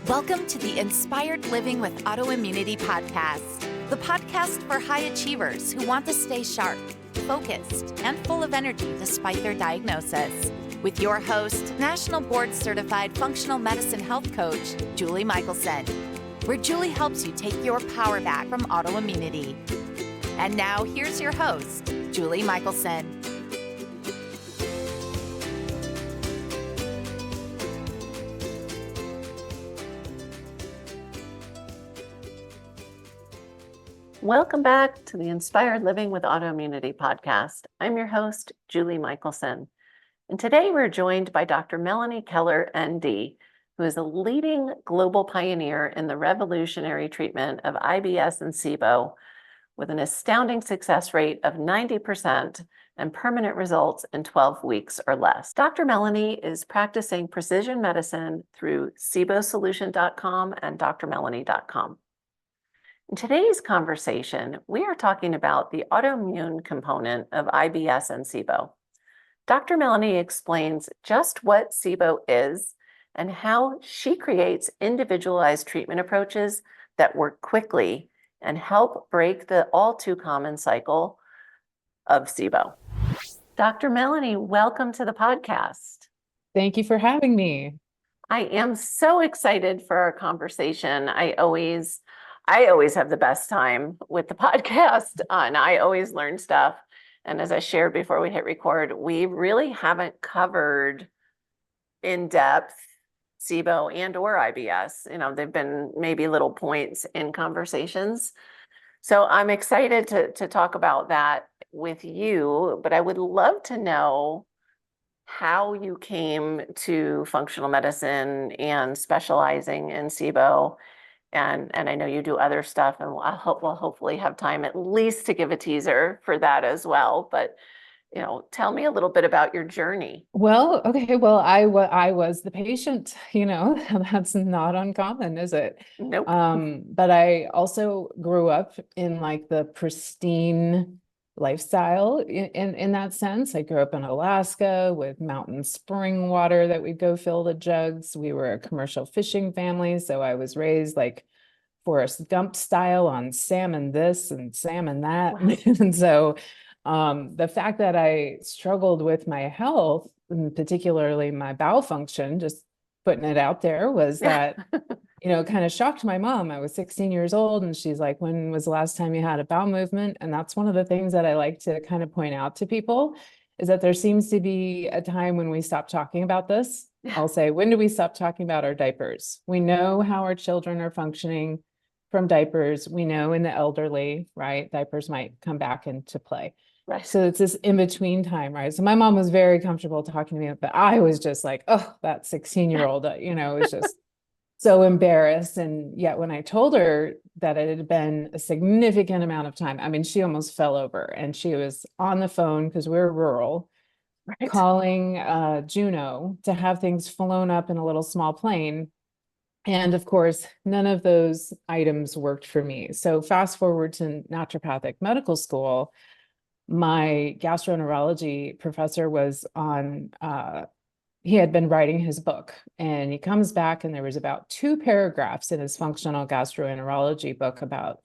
Welcome to the Inspired Living with Autoimmunity podcast, the podcast for high achievers who want to stay sharp, focused, and full of energy despite their diagnosis. With your host, National Board Certified Functional Medicine Health Coach, Julie Michelson, where Julie helps you take your power back from autoimmunity. And now here's your host, Julie Michelson. Welcome back to the Inspired Living with Autoimmunity podcast. I'm your host, Julie Michelson. And today we're joined by Dr. Melanie Keller, ND, who is a leading global pioneer in the revolutionary treatment of IBS and SIBO with an astounding success rate of 90% and permanent results in 12 weeks or less. Dr. Melanie is practicing precision medicine through SIBOsolution.com and drmelanie.com. In today's conversation, we are talking about the autoimmune component of IBS and SIBO. Dr. Melanie explains just what SIBO is and how she creates individualized treatment approaches that work quickly and help break the all too common cycle of SIBO. Dr. Melanie, welcome to the podcast. Thank you for having me. I am so excited for our conversation. I always have the best time with the podcast, and I always learn stuff. And as I shared before we hit record, we really haven't covered in depth SIBO and or IBS. They've been maybe little points in conversations. So I'm excited to talk about that with you, but I would love to know how you came to functional medicine and specializing in SIBO. And I know you do other stuff, and we'll hopefully have time at least to give a teaser for that as well. But, tell me a little bit about your journey. Well, I was the patient, that's not uncommon, is it? Nope. But I also grew up in like the pristine lifestyle in that sense. I grew up in Alaska with mountain spring water that we'd go fill the jugs. We were a commercial fishing family, so I was raised like Forrest Gump style on salmon this and salmon that. Wow. And so the fact that I struggled with my health, and particularly my bowel function, just putting it out there, was that kind of shocked my mom. I was 16 years old and she's like, when was the last time you had a bowel movement? And that's one of the things that I like to kind of point out to people, is that there seems to be a time when we stop talking about this. I'll say, when do we stop talking about our diapers? We know how our children are functioning from diapers. We know in the elderly, right, diapers might come back into play. Right. So it's this in-between time, right? So my mom was very comfortable talking to me, but I was just like, oh, that 16-year-old, was just so embarrassed. And yet when I told her that it had been a significant amount of time, I mean, she almost fell over, and she was on the phone, because we're rural, right, calling Juneau to have things flown up in a little small plane. And of course, none of those items worked for me. So fast forward to naturopathic medical school, my gastroenterology professor was on, he had been writing his book, and he comes back and there was about 2 paragraphs in his functional gastroenterology book about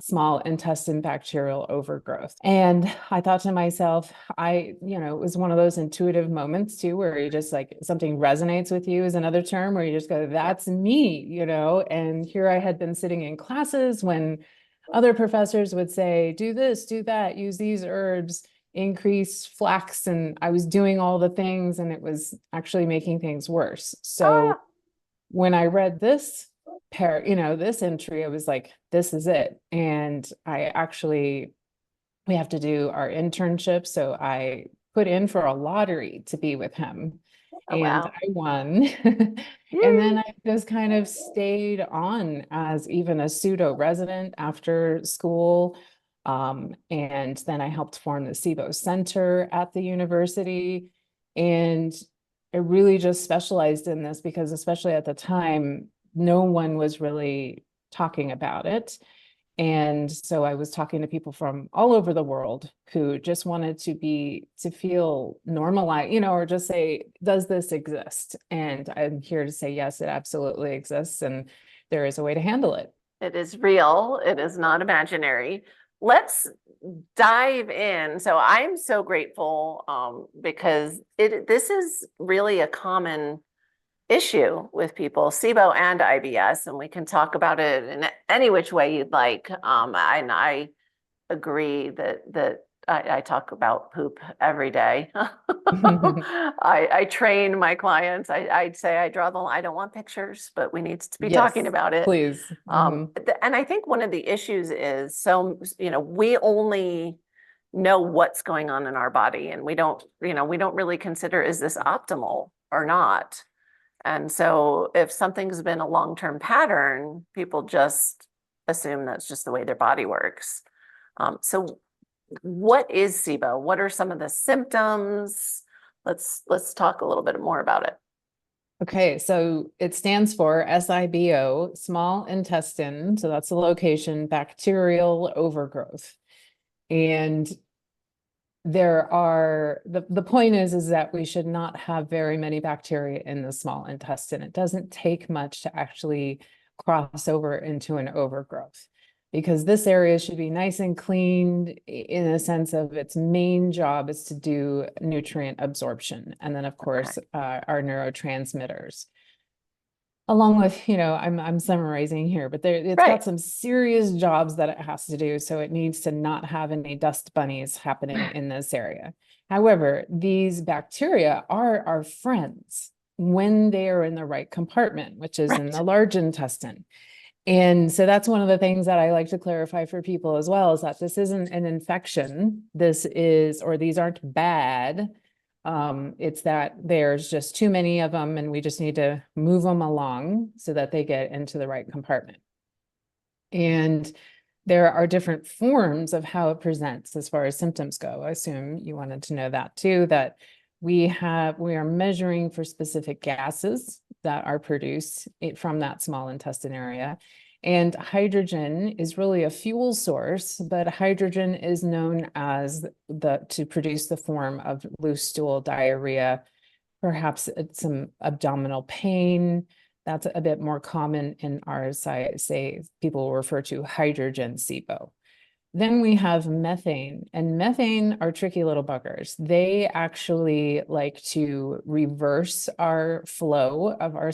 small intestine bacterial overgrowth. And I thought to myself, it was one of those intuitive moments too, where you just like, something resonates with you is another term, where you just go, that's me, and here I had been sitting in classes when other professors would say, do this, do that, use these herbs, increase flax. And I was doing all the things, and it was actually making things worse. So when I read this this entry, I was like, this is it. And we have to do our internship. So I put in for a lottery to be with him. Oh, and wow. I won. And then I just kind of stayed on as even a pseudo resident after school. And then I helped form the SIBO Center at the university. And I really just specialized in this because, especially at the time, no one was really talking about it. And so I was talking to people from all over the world who just wanted to feel normalized, or just say, does this exist? And I'm here to say, yes, it absolutely exists. And there is a way to handle it. It is real. It is not imaginary. Let's dive in. So I'm so grateful because this is really a common issue with people, SIBO and IBS, and we can talk about it in any which way you'd like. And I agree that I talk about poop every day. I train my clients. I'd say I draw the line. I don't want pictures, but we need to be talking about it. Please. And I think one of the issues is we only know what's going on in our body, and we don't really consider, is this optimal or not? And so if something's been a long-term pattern, people just assume that's just the way their body works. So what is SIBO? What are some of the symptoms? Let's talk a little bit more about it. Okay, so it stands for SIBO, small intestine. So that's the location, bacterial overgrowth. And the point is that we should not have very many bacteria in the small intestine. It doesn't take much to actually cross over into an overgrowth, because this area should be nice and cleaned in a sense of its main job is to do nutrient absorption. And then of course, our neurotransmitters. Along with, I'm summarizing here, but it's got some serious jobs that it has to do. So it needs to not have any dust bunnies happening in this area. However, these bacteria are our friends when they are in the right compartment, which is in the large intestine. And so that's one of the things that I like to clarify for people as well, is that this isn't an infection. These aren't bad. It's that there's just too many of them, and we just need to move them along so that they get into the right compartment. And there are different forms of how it presents as far as symptoms go. I assume you wanted to know that too, that we are measuring for specific gases that are produced from that small intestine area. And hydrogen is really a fuel source, but hydrogen is known as to produce the form of loose stool, diarrhea, perhaps some abdominal pain. That's a bit more common in our say people refer to hydrogen SIBO. Then we have methane, and methane are tricky little buggers. They actually like to reverse our flow of our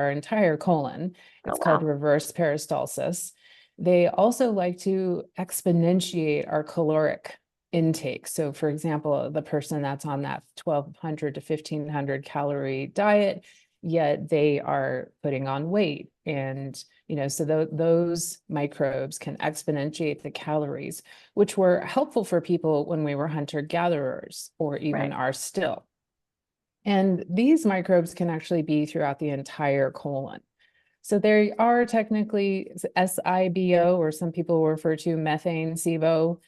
entire colon. It's called reverse peristalsis. They also like to exponentiate our caloric intake. So for example, the person that's on that 1,200 to 1,500 calorie diet, yet they are putting on weight. And, so those microbes can exponentiate the calories, which were helpful for people when we were hunter-gatherers, or even are still. And these microbes can actually be throughout the entire colon. So there are technically SIBO, or some people refer to methane SIBO,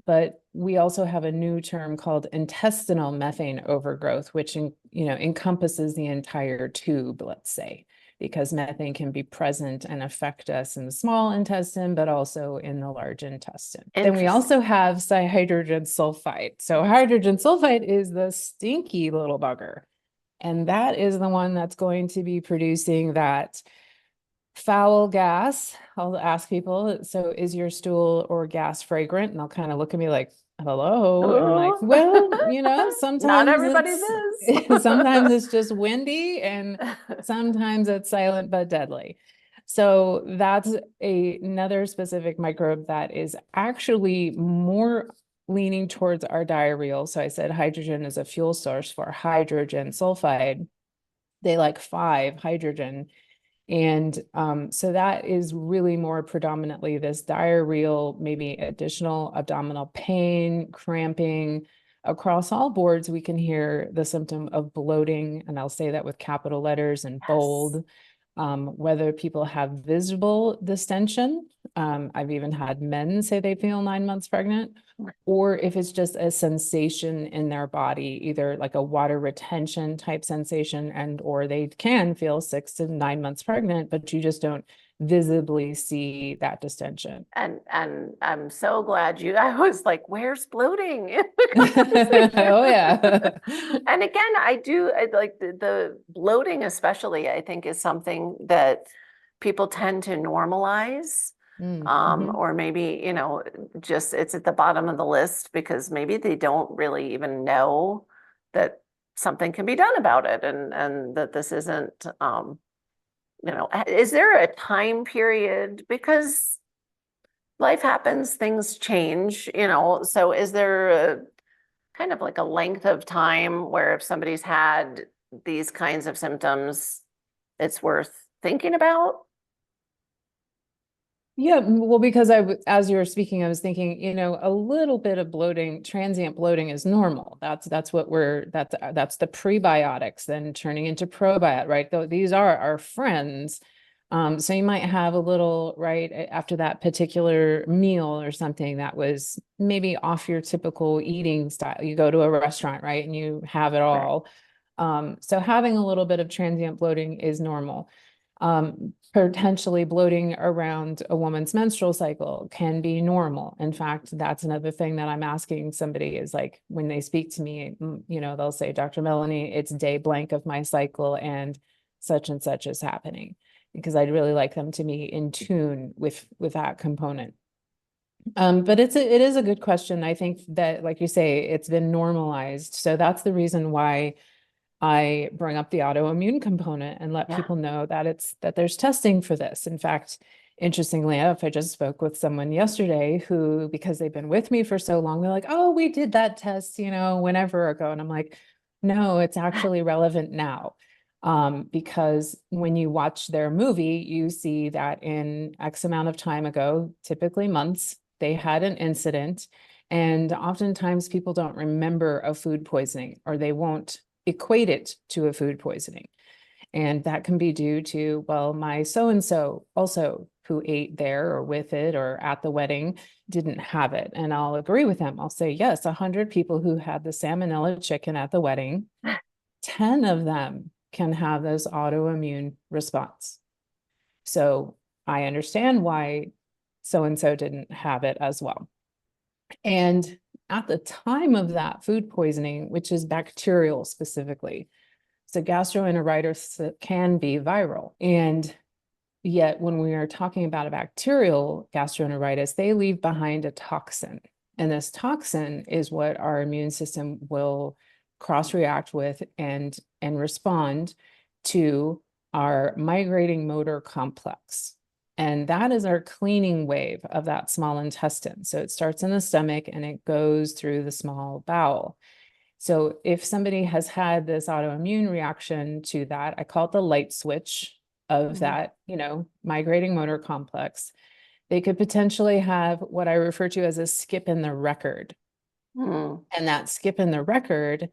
but we also have a new term called intestinal methane overgrowth, which encompasses the entire tube, let's say, because methane can be present and affect us in the small intestine, but also in the large intestine. Then we also have hydrogen sulfide. So hydrogen sulfide is the stinky little bugger. And that is the one that's going to be producing that foul gas. I'll ask people, so is your stool or gas fragrant? And they'll kind of look at me like, hello. And I'm like, well, sometimes not everybody's is. Sometimes it's just windy, and sometimes it's silent but deadly. So that's another specific microbe that is actually more leaning towards our diarrheal. So I said hydrogen is a fuel source for hydrogen sulfide. They like 5 hydrogen. And so that is really more predominantly this diarrheal, maybe additional abdominal pain, cramping. Across all boards, we can hear the symptom of bloating, and I'll say that with capital letters and bold. Whether people have visible distension, I've even had men say they feel 9 months pregnant, or if it's just a sensation in their body, either like a water retention type sensation, or they can feel 6 to 9 months pregnant, but you just don't visibly see that distension. And I'm so glad I was like, where's bloating? Oh yeah. And again, I like the bloating especially, I think is something that people tend to normalize. Mm-hmm. Or maybe, just it's at the bottom of the list because maybe they don't really even know that something can be done about it and that this isn't, is there a time period? Because life happens, things change, so is there a kind of like a length of time where if somebody's had these kinds of symptoms, it's worth thinking about? Yeah, well, because as you were speaking, I was thinking, a little bit of bloating, transient bloating is normal. That's the prebiotics then turning into probiotic, right? Though these are our friends. So you might have a little, right, after that particular meal or something that was maybe off your typical eating style. You go to a restaurant, right, and you have it all. So having a little bit of transient bloating is normal. Potentially bloating around a woman's menstrual cycle can be normal. In fact, that's another thing that I'm asking somebody is like, when they speak to me, they'll say, Dr. Melanie, it's day blank of my cycle and such is happening, because I'd really like them to be in tune with that component. But it is a good question. I think that, like you say, it's been normalized. So that's the reason why I bring up the autoimmune component and let people know that there's testing for this. In fact, interestingly enough, I just spoke with someone yesterday who, because they've been with me for so long, they're like, oh, we did that test, whenever ago. And I'm like, no, it's actually relevant now. Because when you watch their movie, you see that in X amount of time ago, typically months, they had an incident. And oftentimes people don't remember a food poisoning, or they won't equate it to a food poisoning. And that can be due to, well, my so-and-so also who ate there or with it or at the wedding didn't have it. And I'll agree with them. I'll say, yes, 100 people who had the salmonella chicken at the wedding, 10 of them can have this autoimmune response. So I understand why so-and-so didn't have it as well. And at the time of that food poisoning, which is bacterial specifically, so gastroenteritis can be viral. And yet when we are talking about a bacterial gastroenteritis, they leave behind a toxin. And this toxin is what our immune system will cross-react with and respond to our migrating motor complex. And that is our cleaning wave of that small intestine. So it starts in the stomach and it goes through the small bowel. So if somebody has had this autoimmune reaction to that, I call it the light switch of that, migrating motor complex, they could potentially have what I refer to as a skip in the record. And that skip in the record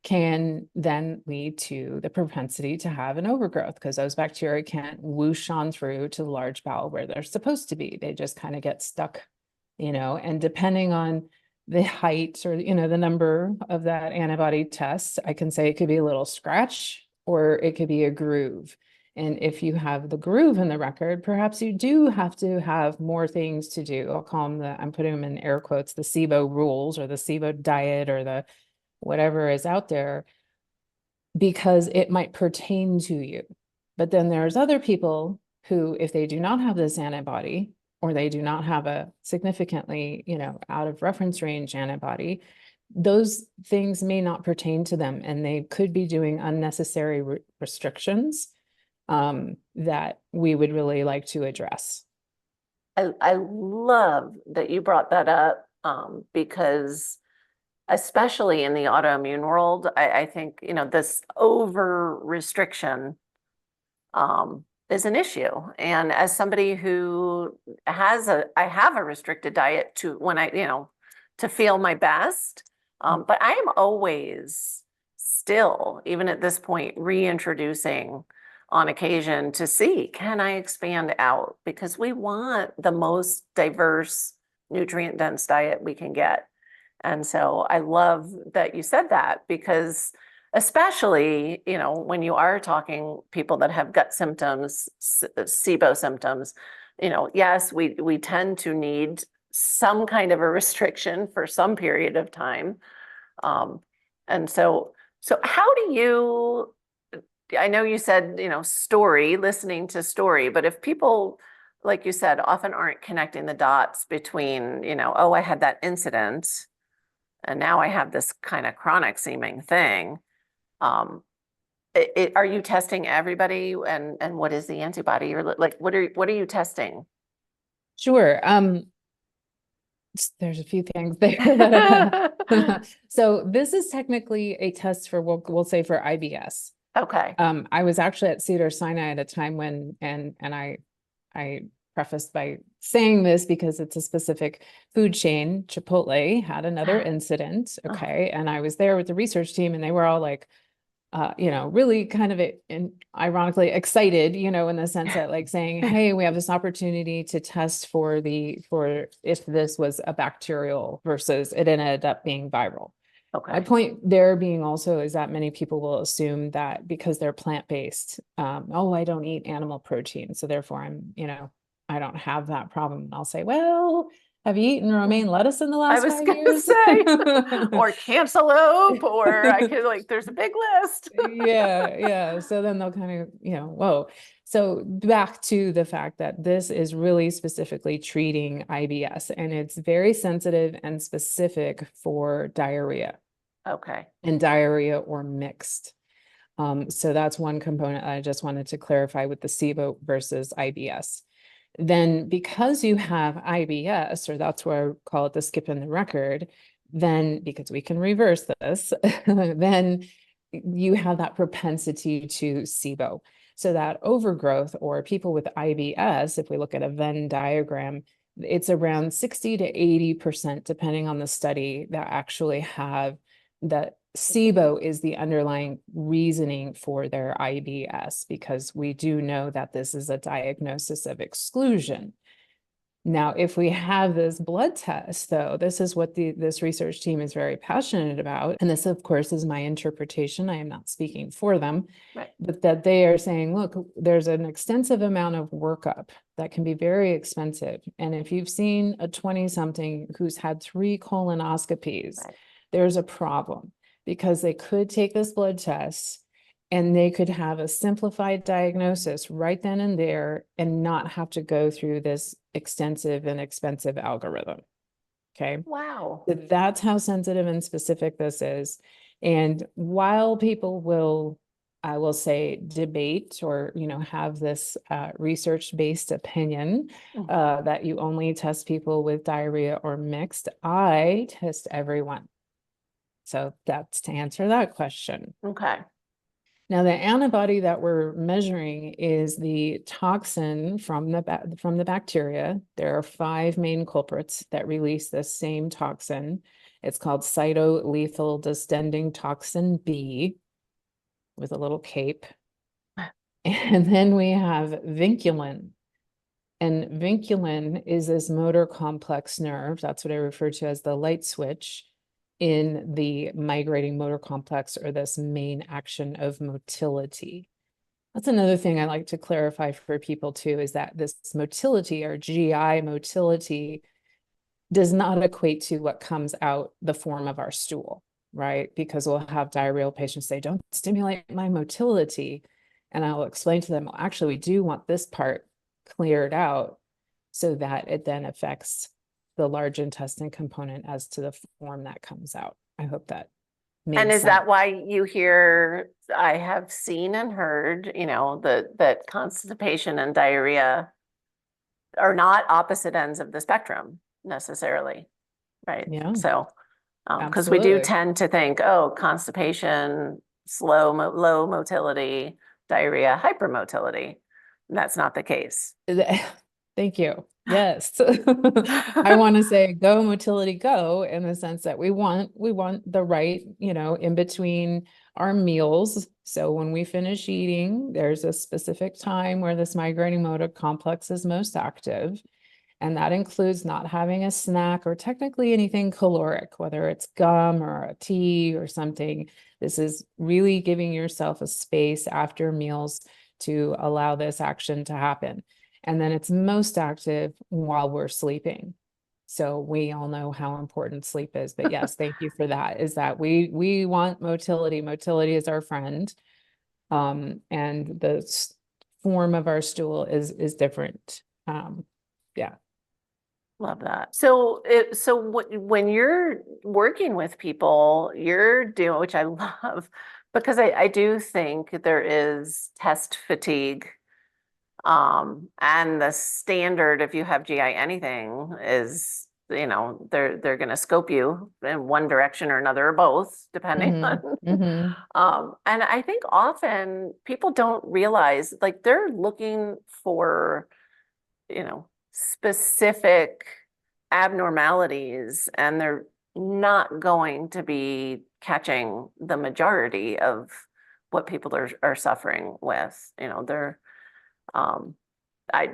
can then lead to the propensity to have an overgrowth, because those bacteria can't whoosh on through to the large bowel where they're supposed to be. They just kind of get stuck, and depending on the height or, the number of that antibody test, I can say it could be a little scratch or it could be a groove. And if you have the groove in the record, perhaps you do have to have more things to do. I'll call them I'm putting them in air quotes, the SIBO rules or the SIBO diet or the whatever is out there, because it might pertain to you. But then there's other people who, if they do not have this antibody, or they do not have a significantly, out of reference range antibody, those things may not pertain to them, and they could be doing unnecessary restrictions that we would really like to address. I love that you brought that up, because especially in the autoimmune world, I think, this over restriction is an issue. And as somebody who I have a restricted diet to feel my best. But I am always still, even at this point, reintroducing on occasion to see, can I expand out? Because we want the most diverse, nutrient dense diet we can get. And so I love that you said that, because especially, when you are talking people that have gut symptoms, SIBO symptoms, yes, we tend to need some kind of a restriction for some period of time. And so how do you, I know you said, listening to story, but if people, like you said, often aren't connecting the dots between, oh, I had that incident and now I have this kind of chronic seeming thing. Are you testing everybody, and what is the antibody, or like what are you testing? Sure. There's a few things there. So this is technically a test for, we'll say, for IBS. Okay. I was actually at Cedars-Sinai at a time when, and I prefaced by saying this because it's a specific food chain. Chipotle had another incident. Okay. And I was there with the research team, and they were all like, really kind of ironically excited, in the sense that, like, saying, hey, we have this opportunity to test for if this was a bacterial versus it ended up being viral. Okay. My point there being also is that many people will assume that because they're plant-based, oh, I don't eat animal protein, so therefore I don't have that problem. And I'll say, well, have you eaten romaine lettuce in the last 5 years? Say, or cantaloupe, or I could, like, there's a big list. Yeah. So then they'll kind of, whoa. So back to the fact that this is really specifically treating IBS, and it's very sensitive and specific for diarrhea. Okay. And diarrhea or mixed. So that's one component I just wanted to clarify with the SIBO versus IBS. Then because you have IBS, or that's where I call it the skip in the record, then because we can reverse this, then you have that propensity to SIBO. So that overgrowth, or people with IBS, if we look at a Venn diagram, it's around 60 to 80%, depending on the study, that actually have that SIBO is the underlying reasoning for their IBS, because we do know that this is a diagnosis of exclusion. Now, if we have this blood test, though, this is what this research team is very passionate about. And this, of course, is my interpretation. I am not speaking for them, right. But that they are saying, look, there's an extensive amount of workup that can be very expensive. And if you've seen a 20-something who's had 3 colonoscopies, right, there's a problem, because they could take this blood test and they could have a simplified diagnosis right then and there and not have to go through this extensive and expensive algorithm. Okay. Wow. So that's how sensitive and specific this is. And while people will, I will say, debate or, have this research-based opinion that you only test people with diarrhea or mixed, I test everyone. So that's to answer that question. Okay. Now, the antibody that we're measuring is the toxin from the bacteria. There are 5 main culprits that release the same toxin. It's called cytolethal distending toxin B, with a little cape. And then we have vinculin. And vinculin is this motor complex nerve. That's what I refer to as the light switch in the migrating motor complex, or this main action of motility. That's another thing I like to clarify for people too, is that this motility, or GI motility, does not equate to what comes out the form of our stool, right? Because we'll have diarrheal patients say, don't stimulate my motility. And I'll explain to them, well, actually, we do want this part cleared out so that it then affects the large intestine component as to the form that comes out. I hope that makes sense. And is that why you hear, I have seen and heard, that constipation and diarrhea are not opposite ends of the spectrum necessarily, right? Yeah. So, because we do tend to think, oh, constipation, low motility, diarrhea, hypermotility. And that's not the case. Thank you. Yes. I want to say go motility go, in the sense that we want the right, in between our meals. So when we finish eating, there's a specific time where this migrating motor complex is most active. And that includes not having a snack or technically anything caloric, whether it's gum or a tea or something. This is really giving yourself a space after meals to allow this action to happen. And then it's most active while we're sleeping. So we all know how important sleep is, but yes, thank you for that. Is that we want motility. Motility is our friend. And the form of our stool is different. Yeah. Love that. So when you're working with people, you're doing, which I love, because I do think there is test fatigue. And the standard, if you have GI anything, is, they're going to scope you in one direction or another, or both, depending on. And I think often people don't realize, like, they're looking for, specific abnormalities, and they're not going to be catching the majority of what people are suffering with. They're I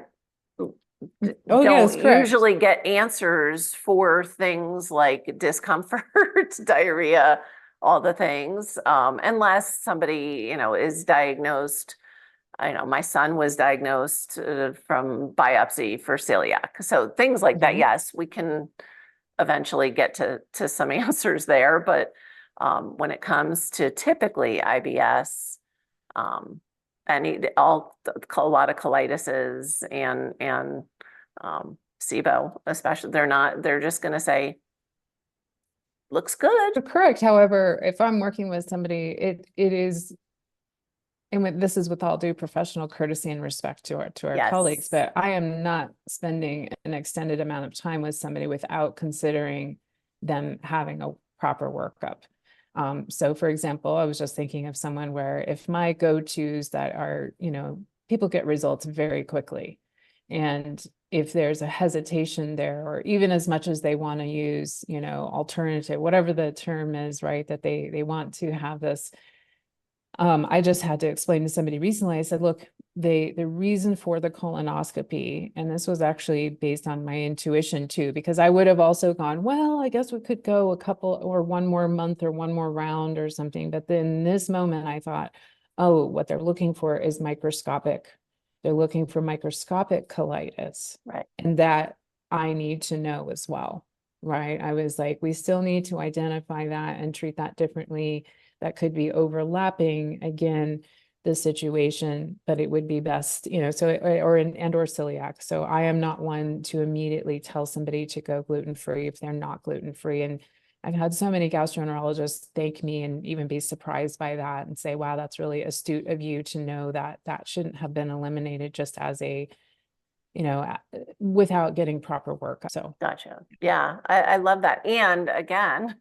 yes, don't correct. usually get answers for things like discomfort, diarrhea, all the things, unless somebody, is diagnosed. I know my son was diagnosed from biopsy for celiac. So things like that, yes, we can eventually get to some answers there. But when it comes to typically IBS, and a lot of colitis and SIBO, especially, they're just going to say, looks good. Correct. However, if I'm working with somebody, it is, and this is with all due professional courtesy and respect to our Yes. colleagues, but I am not spending an extended amount of time with somebody without considering them having a proper workup. So for example, I was just thinking of someone where if my go-tos that are, people get results very quickly. And if there's a hesitation there, or even as much as they want to use, alternative, whatever the term is, right, that they want to have this. I just had to explain to somebody recently, I said, look, the reason for the colonoscopy, and this was actually based on my intuition too, because I would have also gone, well, I guess we could go a couple or one more month or one more round or something. But then this moment I thought, oh, what they're looking for is microscopic. They're looking for microscopic colitis. Right. And that I need to know as well, right? I was like, we still need to identify that and treat that differently. That could be overlapping, again, the situation, but it would be best, so, or celiac. So I am not one to immediately tell somebody to go gluten-free if they're not gluten-free. And I've had so many gastroenterologists thank me and even be surprised by that and say, wow, that's really astute of you to know that that shouldn't have been eliminated just as a, without getting proper work. So Gotcha. Yeah, I love that. And again,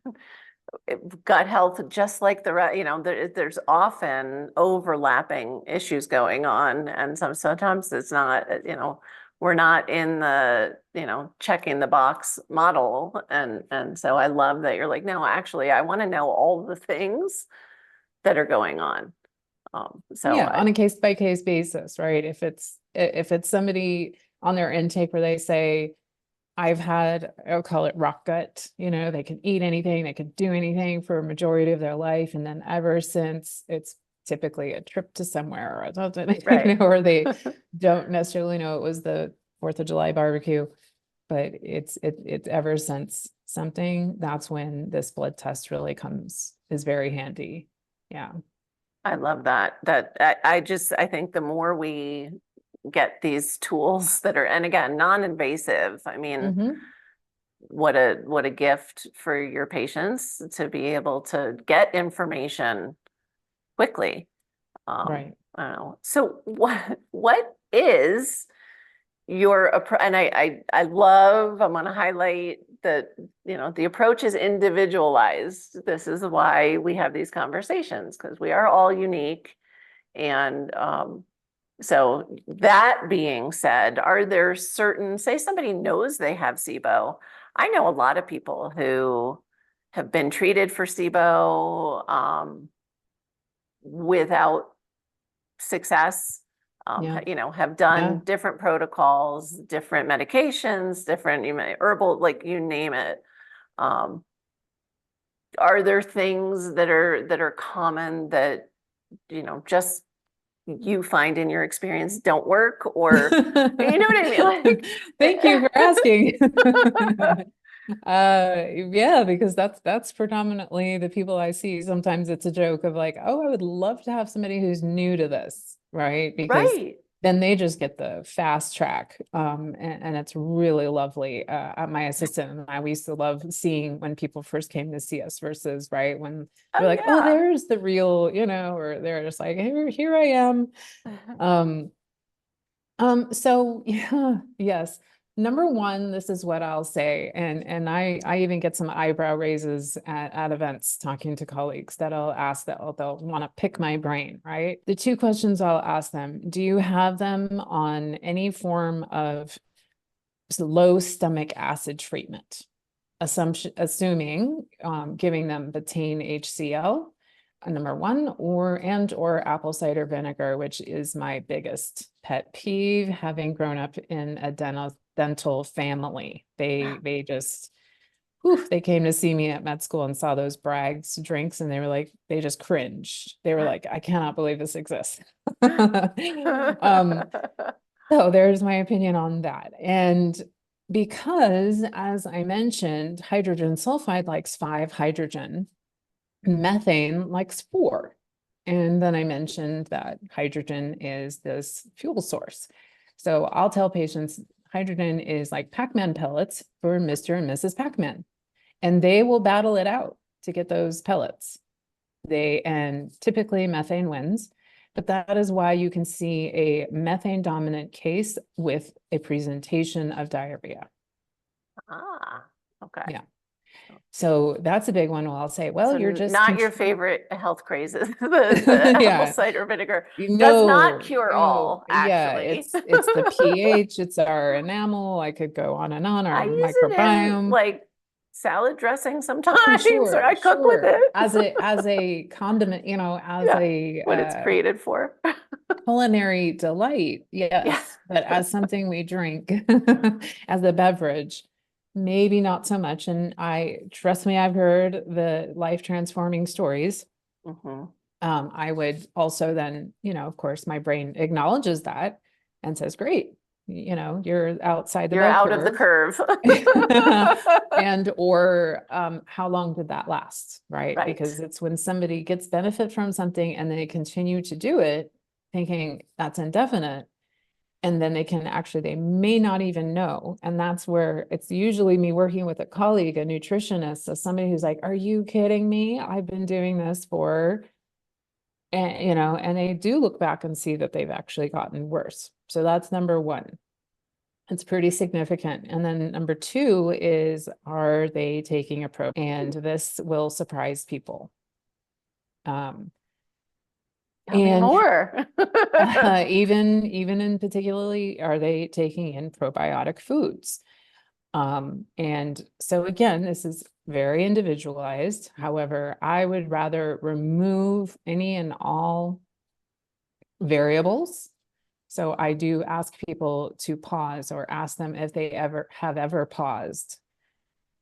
gut health, just like there's often overlapping issues going on, and sometimes it's not, we're not in the, checking the box model, and so I love that you're like, no, actually, I want to know all the things that are going on. So yeah, on a case by case basis, right? If it's somebody on their intake where they say, I've had, I'll call it rock gut, they can eat anything, they can do anything for a majority of their life. And then ever since, it's typically a trip to somewhere or something, Right. or they don't necessarily know it was the 4th of July barbecue, but it's ever since something, that's when this blood test really is very handy. Yeah. I love that. I think the more we get these tools that are, and again, non-invasive, I mean, what a gift for your patients to be able to get information quickly. Right. I don't know. So what is your approach? And I love, I'm going to highlight that, the approach is individualized. This is why we have these conversations, because we are all unique. And so that being said, are there certain, say somebody knows they have SIBO. I know a lot of people who have been treated for SIBO without success. Yeah. have done Yeah. different protocols, different medications, different herbal, like you name it. Are there things that are common that, just you find in your experience don't work, or you know what I mean? Like, thank you for asking. Yeah, because that's predominantly the people I see. Sometimes it's a joke of like, oh, I would love to have somebody who's new to this, right? Because right. then they just get the fast track. And it's really lovely. My assistant and I, we used to love seeing when people first came to see us versus, right, when they're Oh like, oh, yeah. there's the real, or they're just like, here I am. So yeah, yes. Number one, this is what I'll say, and I even get some eyebrow raises at events talking to colleagues that I'll ask that they'll want to pick my brain, right? The two questions I'll ask them: do you have them on any form of low stomach acid treatment? Assuming giving them betaine HCl, number one, or apple cider vinegar, which is my biggest pet peeve, having grown up in a dental family. They just, they came to see me at med school and saw those Bragg's drinks, and they were like, they just cringed. They were like, I cannot believe this exists. So there's my opinion on that. And because, as I mentioned, hydrogen sulfide likes 5 hydrogen, methane likes 4. And then I mentioned that hydrogen is this fuel source. So I'll tell patients hydrogen is like Pac-Man pellets for Mr. and Mrs. Pac-Man, and they will battle it out to get those pellets. And typically methane wins, but that is why you can see a methane dominant case with a presentation of diarrhea. Okay. Yeah. So that's a big one. Well, I'll say, well, So you're just not your favorite health crazes. The yeah. apple cider vinegar No, does not cure all, yeah, actually. it's the pH, it's our enamel. I could go on and on, I our use it in microbiome. like salad dressing sometimes, Oh, or sure, I cook with sure. it. As a condiment, as Yeah, a what it's created for. culinary delight, Yeah. yes, but as something we drink, as a beverage, maybe not so much. And trust me, I've heard the life transforming stories. Mhm. I would also then, of course, my brain acknowledges that and says, great, you're outside the You're bell out of the curve. And or how long did that last, right? Right. Because it's when somebody gets benefit from something and they continue to do it, thinking that's indefinite, and then they may not even know. And that's where it's usually me working with a colleague, a nutritionist, so somebody who's like, are you kidding me? I've been doing this for, and they do look back and see that they've actually gotten worse. So that's number one. It's pretty significant. And then number 2 is, are they taking a protein? And this will surprise people. Tell me more. Even in particularly, are they taking in probiotic foods? And so again, this is very individualized. However, I would rather remove any and all variables. So I do ask people to pause, or ask them if they have ever paused.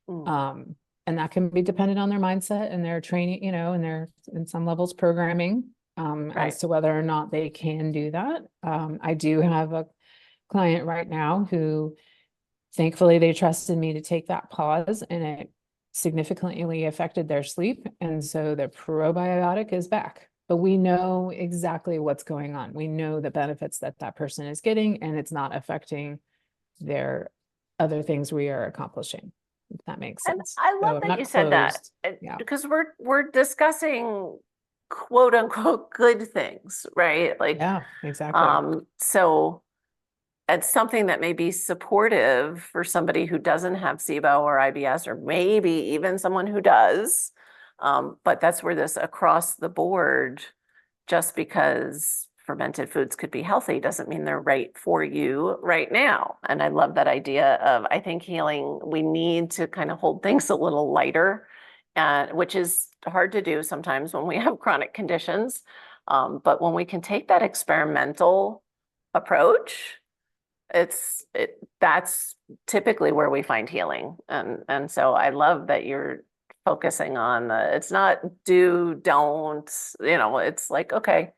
And that can be dependent on their mindset and their training, and their, in some levels, programming, Right. as to whether or not they can do that. I do have a client right now who, thankfully, they trusted me to take that pause, and it significantly affected their sleep. And so the probiotic is back. But we know exactly what's going on. We know the benefits that person is getting, and it's not affecting their other things we are accomplishing, if that makes And sense. I love So that you said that, Yeah. because we're discussing quote unquote good things, right? Like, Yeah, exactly. so it's something that may be supportive for somebody who doesn't have SIBO or IBS, or maybe even someone who does. But that's where this across the board, just because fermented foods could be healthy doesn't mean they're right for you right now. And I love that idea of, I think healing, we need to kind of hold things a little lighter, which is hard to do sometimes when we have chronic conditions. But when we can take that experimental approach, that's typically where we find healing. And so I love that you're focusing on it's not do, don't, it's like, okay,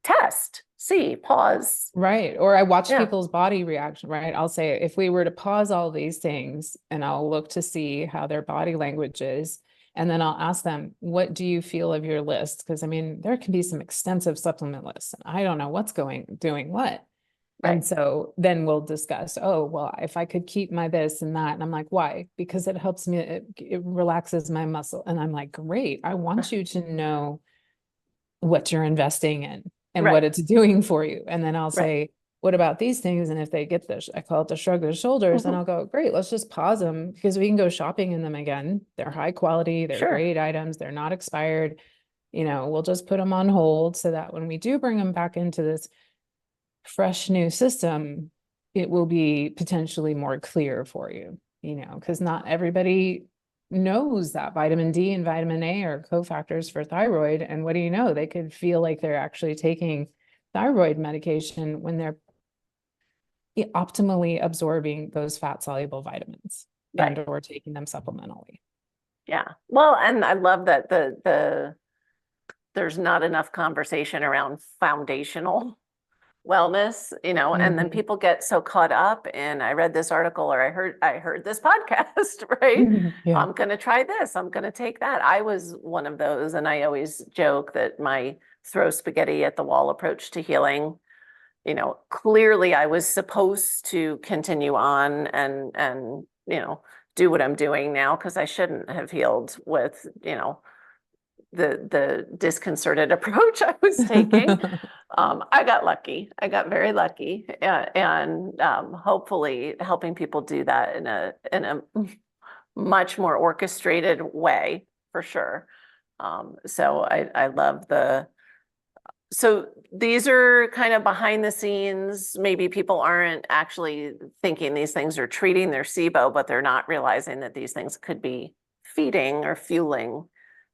test, see, pause. Right. Or I watch Yeah. people's body reaction, right? I'll say, if we were to pause all these things and I'll look to see how their body language is, and then I'll ask them, what do you feel of your list? Because I mean, there can be some extensive supplement lists, and I don't know what's doing what. And Right. so then we'll discuss, oh, well, if I could keep my this and that. And I'm like, why? Because it helps me, it relaxes my muscle. And I'm like, great. I want you to know what you're investing in and what Right. it's doing for you. And then I'll Right. say, what about these things? And if they get this, I call it the shrug of the shoulders, and I'll go, great, let's just pause them, because we can go shopping in them again. They're high quality, they're Sure. great items, they're not expired. We'll just put them on hold so that when we do bring them back into this fresh new system, it will be potentially more clear for you, because not everybody knows that vitamin D and vitamin A are cofactors for thyroid. And what do you know? They could feel like they're actually taking thyroid medication when they're optimally absorbing those fat soluble vitamins, Right. and or taking them supplementally. Yeah. Well, and I love that there's not enough conversation around foundational wellness, and then people get so caught up in, I read this article, or I heard this podcast, right? Yeah. I'm going to try this, I'm going to take that. I was one of those, and I always joke that my throw spaghetti at the wall approach to healing, clearly I was supposed to continue on and do what I'm doing now, because I shouldn't have healed with, the disconcerted approach I was taking. I got lucky. I got very lucky, and hopefully helping people do that in a much more orchestrated way, for sure. So I love so these are kind of behind the scenes. Maybe people aren't actually thinking these things are treating their SIBO, but they're not realizing that these things could be feeding or fueling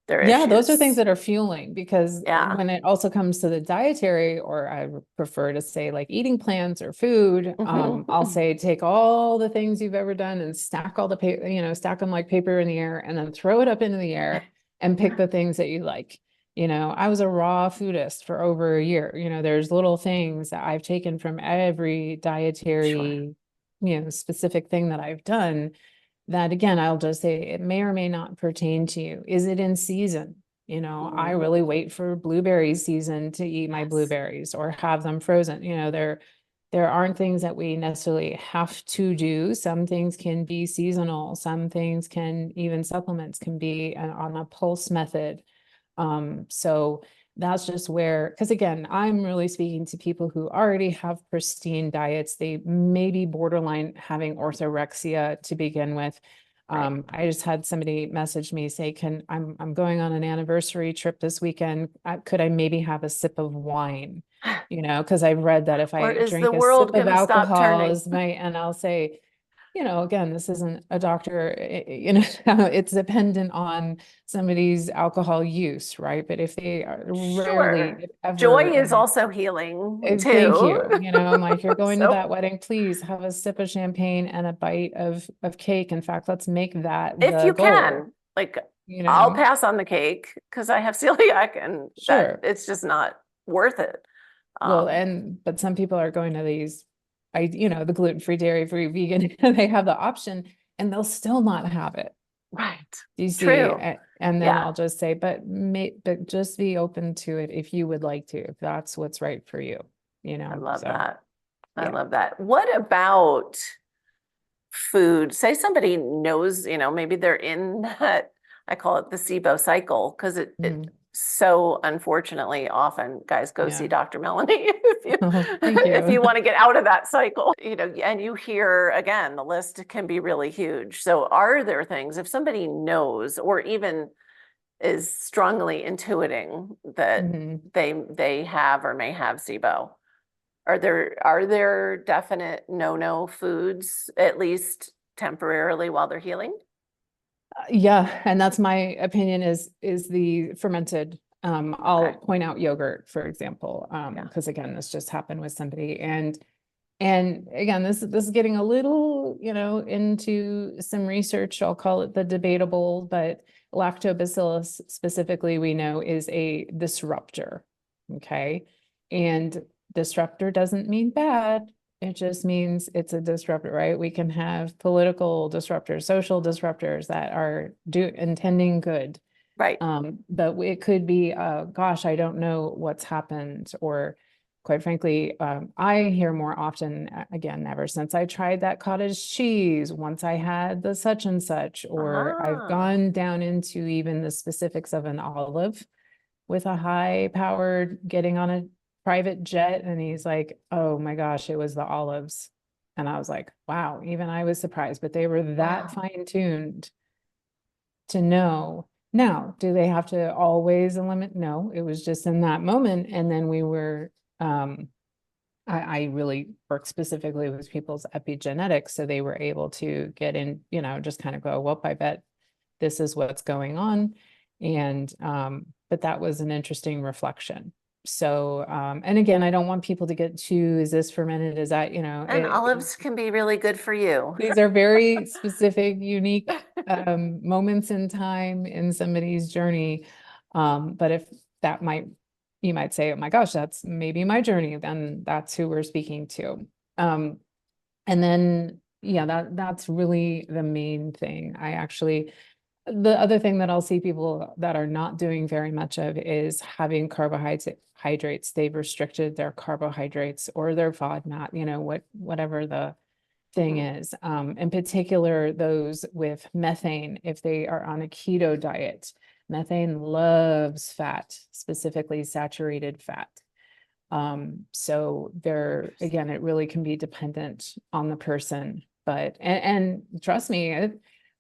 their Yeah, those are things issues. that are fueling, because Yeah. when it also comes to the dietary, or I prefer to say like eating plans or food, I'll say, take all the things you've ever done and stack all the paper, stack them like paper in the air, and then throw it up into the air and pick the things that you like. I was a raw foodist for over a year. There's little things that I've taken from every dietary, specific thing that I've done, that again, I'll just say it may or may not pertain to you. Is it in season? I really wait for blueberry season to eat my blueberries or have them frozen. There aren't things that we necessarily have to do. Some things can be seasonal. Some things even supplements can be on a pulse method. So that's just where, because again, I'm really speaking to people who already have pristine diets. They may be borderline having orthorexia to begin with. I just had somebody message me say, I'm going on an anniversary trip this weekend. Could I maybe have a sip of wine? Because I've read that if I drink a sip of alcohol and I'll say, again, this isn't a doctor, it's dependent on somebody's alcohol use, right? But if they are rarely, if ever, joy is also healing too. Thank you. I'm like, you're going to that wedding, please have a sip of champagne and a bite of cake. In fact, let's make that if you goal. Can. Like, I'll pass on the cake because I have celiac, and sure, it's just not worth it. Well, but some people are going to these, the gluten-free, dairy-free, vegan, they have the option and they'll still not have it. Right. Do you see? True. And then I'll just say, but just be open to it if you would like to, if that's what's right for you. I love that. I love that. What about food? Say somebody knows, maybe they're in that, I call it the SIBO cycle, because it so unfortunately often, guys, go see Dr. Melanie if you want to get out of that cycle, and you hear, again, the list can be really huge. So are there things, if somebody knows or even is strongly intuiting that they have or may have SIBO, are there definite no foods, at least temporarily, while they're healing? Yeah, and that's my opinion is the fermented I'll point out yogurt, for example, Yeah. because again, this just happened with somebody. And again, this is getting a little, into some research. I'll call it the debatable, but lactobacillus specifically, we know is a disruptor. Okay. And disruptor doesn't mean bad. It just means it's a disruptor, right? We can have political disruptors, social disruptors that are intending good. Right. But it could be, gosh, I don't know what's happened, or quite frankly, I hear more often, again, ever since I tried that cottage cheese, once I had the such and such, or I've gone down into even the specifics of an olive with a high powered getting on a private jet. And he's like, oh my gosh, it was the olives. And I was like, wow, even I was surprised, but they were that fine tuned to know. Now, do they have to always eliminate? No, it was just in that moment. And then we were, I really work specifically with people's epigenetics. So they were able to get in, just kind of go, well, I bet this is what's going on. And, but that was an interesting reflection. So, and again, I don't want people to get too, is this fermented? Is that, And olives can be really good for you. these are very specific, unique moments in time in somebody's journey. But if that you might say, oh my gosh, that's maybe my journey, then that's who we're speaking to. And then, yeah, that's really the main thing. The other thing that I'll see people that are not doing very much of is having carbohydrates. They've restricted their carbohydrates or their FODMAP, whatever the thing is. In particular, those with methane, if they are on a keto diet. Methane loves fat, specifically saturated fat. So again, it really can be dependent on the person. But, and trust me,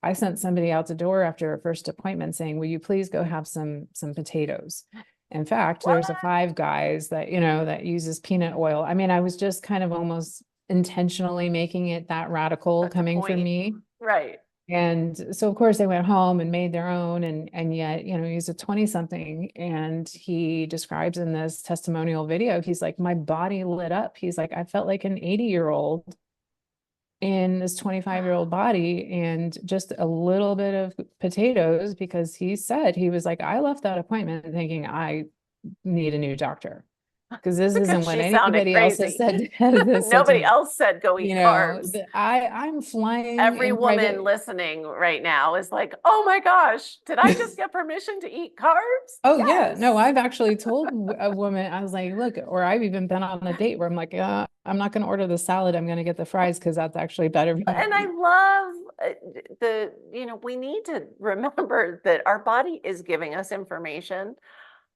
I sent somebody out the door after a first appointment saying, will you please go have some potatoes? In fact, there's a Five Guys that, that uses peanut oil. I mean, I was just kind of almost intentionally making it that radical coming from me. Right. And so of course they went home and made their own, and yet, he's a 20-something, and he describes in this testimonial video, he's like, my body lit up. He's like, I felt like an 80-year-old in this 25-year-old body, and just a little bit of potatoes, because he said, he was like, I left that appointment thinking I need a new doctor. Because this isn't what anybody else has said. Nobody else said go eat carbs. I'm flying. Every woman listening right now is like, oh my gosh, did I just get permission to eat carbs? Oh yeah, no, I've actually told a woman, I was like, look, or I've even been on a date where I'm like, I'm not going to order the salad. I'm going to get the fries because that's actually better. And I love we need to remember that our body is giving us information.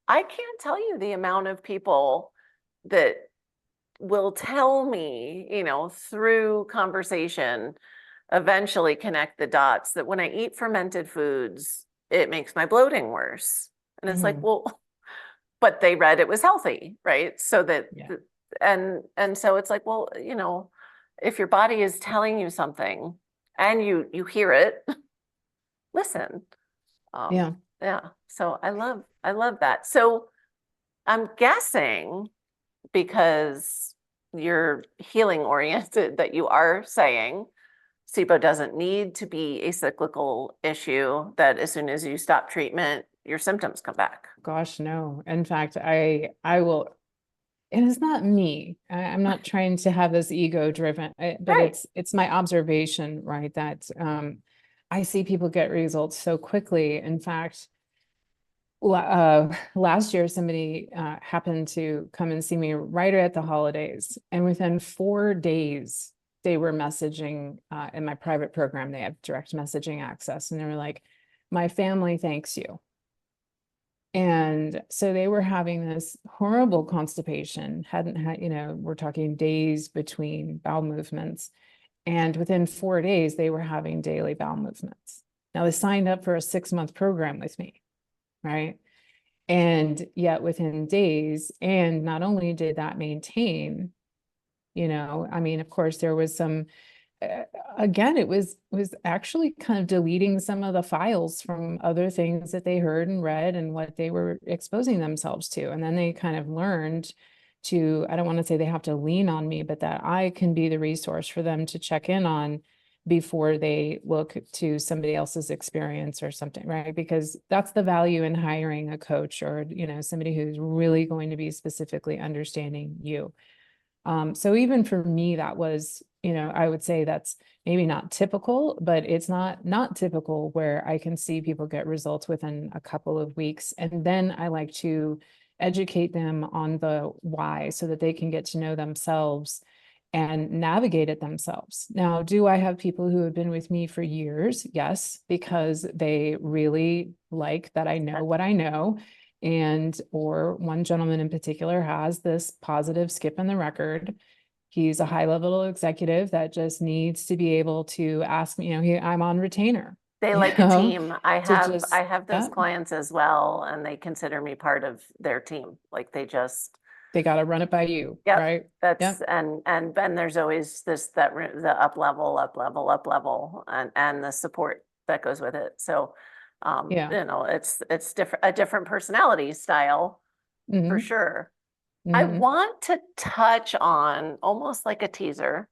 I can't tell you the amount of people that will tell me, through conversation, eventually connect the dots that when I eat fermented foods, it makes my bloating worse. And it's like, well, but they read it was healthy, right? So that, and so it's like, well, if your body is telling you something and you hear it, listen. Yeah. So I love that. So I'm guessing, because you're healing oriented, that you are saying SIBO doesn't need to be a cyclical issue, that as soon as you stop treatment, your symptoms come back. Gosh, no. In fact, I will, it is not me. I'm not trying to have this ego driven, but it's my observation, right? That I see people get results so quickly. In fact, last year, somebody happened to come and see me right at the holidays, and within 4 days, they were messaging in my private program. They have direct messaging access, and they were like, my family thanks you. And so they were having this horrible constipation, hadn't had, we're talking days between bowel movements. And within 4 days, they were having daily bowel movements. Now they signed up for a 6-month program with me, right? And yet within days, and not only did that maintain, I mean, of course, there was some again, it was actually kind of deleting some of the files from other things that they heard and read and what they were exposing themselves to. And then they kind of learned to, I don't want to say they have to lean on me, but that I can be the resource for them to check in on before they look to somebody else's experience or something, right? Because that's the value in hiring a coach or, somebody who's really going to be specifically understanding you. So even for me, that was, I would say that's maybe not typical, but it's not typical where I can see people get results within a couple of weeks. And then I like to educate them on the why so that they can get to know themselves and navigate it themselves. Now, do I have people who have been with me for years? Yes, because they really like that I know what I know. Or one gentleman in particular has this positive skip in the record. He's a high-level executive that just needs to be able to ask me, I'm on retainer. They like a team. I just, have those clients as well, and they consider me part of their team. Like they got to run it by you, Yep, right? that's and then there's always the up level, and the support that goes with it. So, it's a different personality style for sure. I want to touch on almost like a teaser,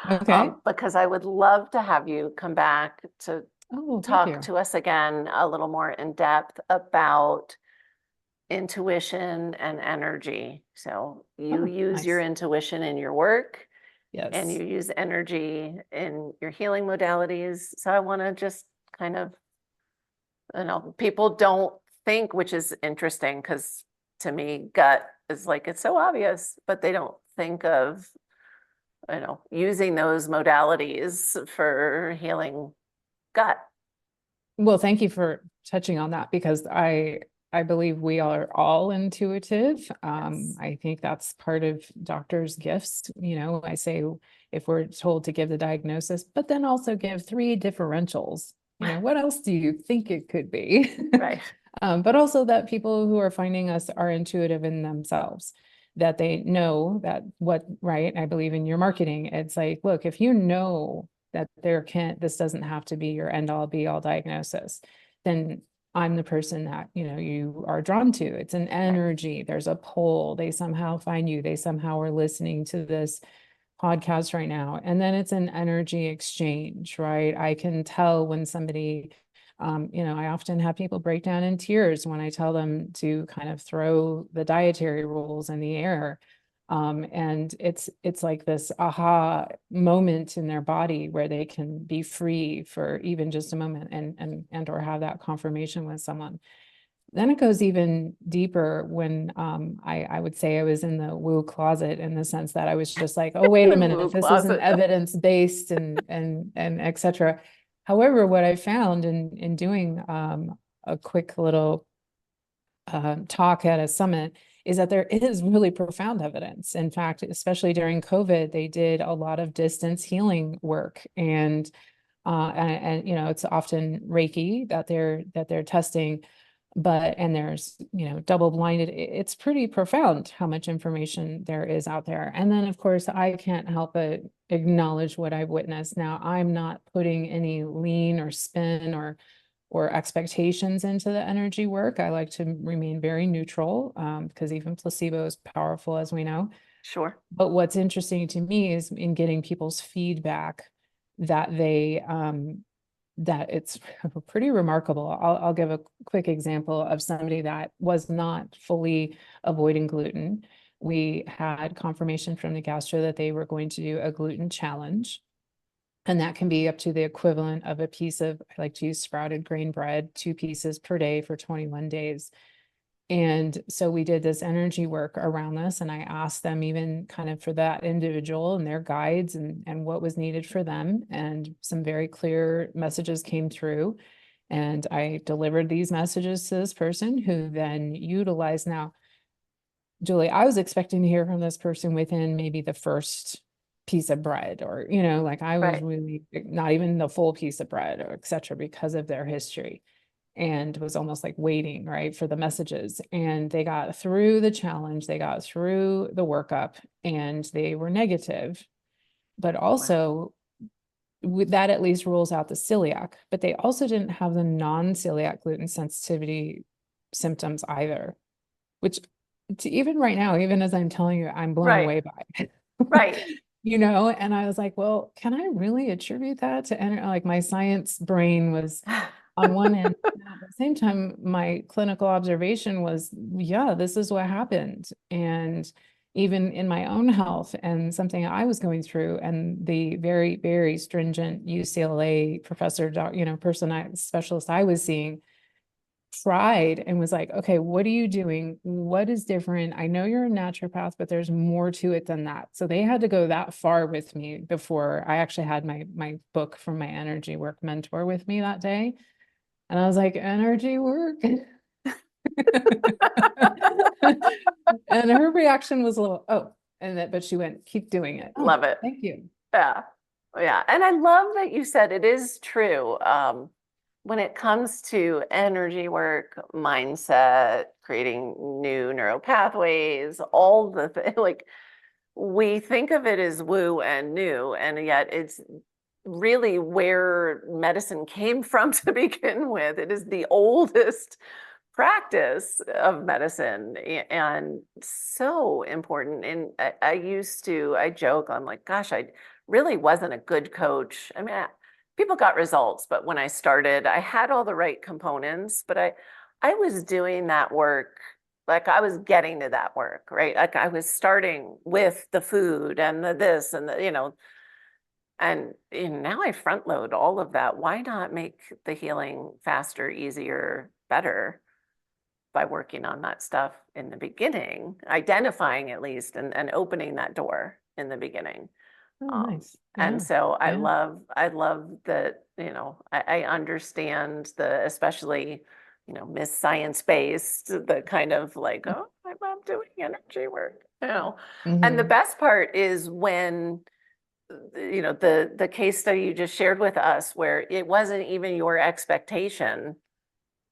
Okay. because I would love to have you come back to talk to us again a little more in depth about intuition and energy. So you use your intuition in your work, and you use energy in your healing modalities. So I want to just kind of, people don't think, which is interesting because to me, gut is like, it's so obvious, but they don't think of, using those modalities for healing gut. Well, thank you for touching on that because I believe we are all intuitive. Yes. I think that's part of doctors' gifts. I say if we're told to give the diagnosis, but then also give 3 differentials, what else do you think it could be? Right. But also that people who are finding us are intuitive in themselves, that they know that right? I believe in your marketing. It's like, look, if you know that this doesn't have to be your end all be all diagnosis, then I'm the person that, you are drawn to. It's an energy. There's a pull. They somehow find you. They somehow are listening to this podcast right now. And then it's an energy exchange, right? I can tell when somebody, I often have people break down in tears when I tell them to kind of throw the dietary rules in the air. And it's like this aha moment in their body where they can be free for even just a moment and or have that confirmation with someone. Then it goes even deeper when I would say I was in the woo closet, in the sense that I was just like, oh, wait a minute, if this isn't evidence-based and et cetera. However, what I found in doing a quick little talk at a summit is that there is really profound evidence. In fact, especially during COVID, they did a lot of distance healing work, and it's often Reiki that they're testing, and there's double blinded. It's pretty profound how much information there is out there. And then of course I can't help but acknowledge what I've witnessed. Now I'm not putting any lean or spin or expectations into the energy work. I like to remain very neutral, because even placebo is powerful, as we know. Sure. But what's interesting to me is in getting people's feedback that that it's pretty remarkable. I'll give a quick example of somebody that was not fully avoiding gluten. We had confirmation from the gastro that they were going to do a gluten challenge. And that can be up to the equivalent of a piece of, I like to use sprouted grain bread, 2 pieces per day for 21 days. And so we did this energy work around this, and I asked them even kind of for that individual and their guides and what was needed for them. And some very clear messages came through. And I delivered these messages to this person who then utilized. Now, Julie, I was expecting to hear from this person within maybe the first piece of bread, or like I was really not even the full piece of bread, or etc., because of their history, and was almost like waiting right for the messages. And they got through the challenge, they got through the workup, and they were negative. But also that at least rules out the celiac, but they also didn't have the non-celiac gluten sensitivity symptoms either, which even right now, even as I'm telling you, I'm blown away by. Right. And I was like, well, can I really attribute that to like my science brain was on one end, and at the same time, my clinical observation was, yeah, this is what happened. And even in my own health and something I was going through, and the very, very stringent UCLA professor, specialist I was seeing tried and was like, okay, what are you doing? What is different? I know you're a naturopath, but there's more to it than that. So they had to go that far with me before I actually had my book from my energy work mentor with me that day. And I was like, energy work? And her reaction was a little, but she went, keep doing it. Love it. Thank you. Yeah. Yeah. And I love that you said it is true. When it comes to energy work, mindset, creating new neural pathways, all the like, we think of it as woo and new, and yet it's really where medicine came from to begin with. It is the oldest practice of medicine and so important. And I joke, I'm like, gosh, I really wasn't a good coach. I mean, people got results, but when I started, I had all the right components, but I was doing that work, like I was getting to that work, right? Like I was starting with the food and the this and the, and now I front load all of that. Why not make the healing faster, easier, better by working on that stuff in the beginning, identifying at least, and opening that door in the beginning. Oh, nice. And so I Yeah. love that, I understand especially, Miss Science-based, the kind of like, oh, I'm doing energy work, And the best part is when, the case study you just shared with us, where it wasn't even your expectation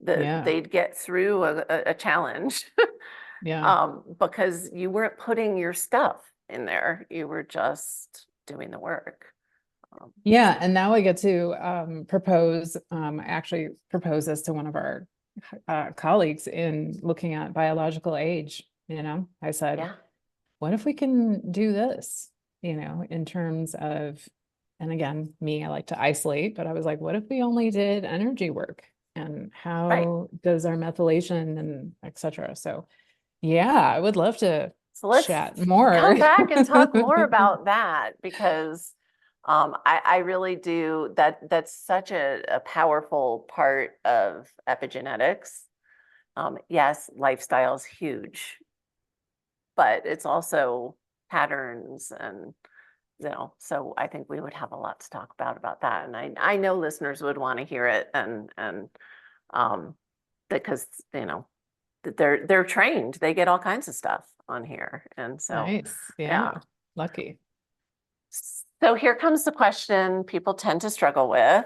that they'd get through a challenge. Because you weren't putting your stuff in there. You were just doing the work. And now I get to propose. I actually proposed this to one of our colleagues in looking at biological age. I said, what if we can do this, in terms of, and again, I like to isolate, but I was like, what if we only did energy work, and how does our methylation and et cetera? So I would love to chat more. Come back and talk more about that, because I really do. That's such a powerful part of epigenetics. Yes, lifestyle is huge, but it's also patterns, and so I think we would have a lot to talk about that. And I know listeners would want to hear it, and because they're trained, they get all kinds of stuff on here, and so nice. Lucky. So here comes the question people tend to struggle with,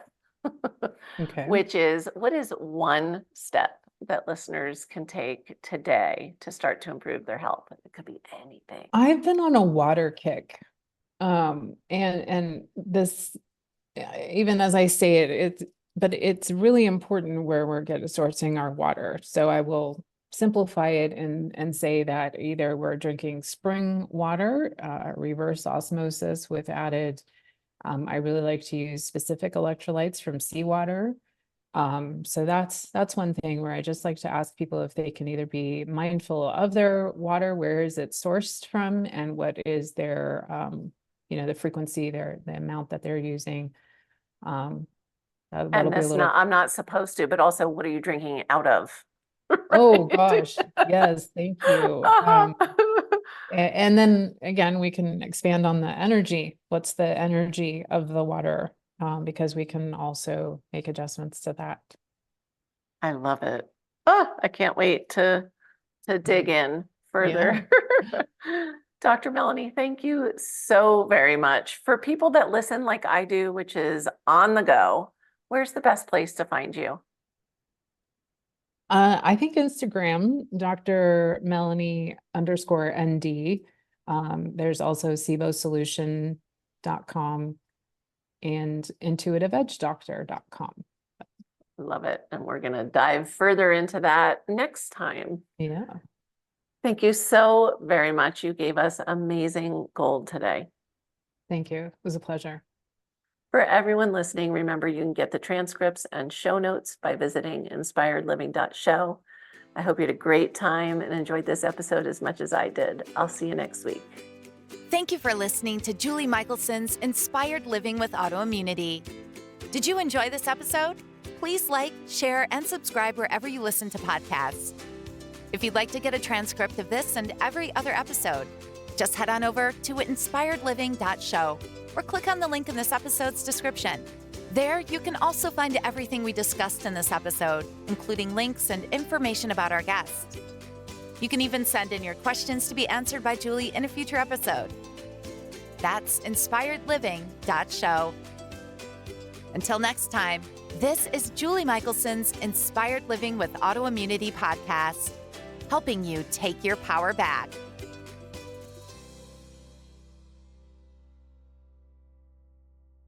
which is, what is one step that listeners can take today to start to improve their health? It could be anything. I've been on a water kick, and this, even as I say it, but it's really important where we're sourcing our water. So I will simplify it and say that either we're drinking spring water, reverse osmosis with added, I really like to use specific electrolytes from seawater. So that's one thing where I just like to ask people if they can either be mindful of their water, where is it sourced from, and what is their, the frequency, the amount that they're using. And that's I'm not supposed to, but also, what are you drinking out of? Right? Oh gosh, yes, thank you. And then again, we can expand on the energy. What's the energy of the water? Because we can also make adjustments to that. I love it. Oh, I can't wait to dig in further. Dr. Melanie, thank you so very much. For people that listen like I do, which is on the go, where's the best place to find you? I think Instagram, Dr. Melanie _ND. There's also SIBOsolution.com. and intuitiveedgedoctor.com. Love it. And we're going to dive further into that next time. Yeah. Thank you so very much. You gave us amazing gold today. Thank you. It was a pleasure. For everyone listening, remember you can get the transcripts and show notes by visiting inspiredliving.show. I hope you had a great time and enjoyed this episode as much as I did. I'll see you next week. Thank you for listening to Julie Michelson's Inspired Living with Autoimmunity. Did you enjoy this episode? Please like, share, and subscribe wherever you listen to podcasts. If you'd like to get a transcript of this and every other episode, just head on over to inspiredliving.show or click on the link in this episode's description. There, you can also find everything we discussed in this episode, including links and information about our guest. You can even send in your questions to be answered by Julie in a future episode. That's inspiredliving.show. Until next time, this is Julie Michelson's Inspired Living with Autoimmunity podcast, helping you take your power back.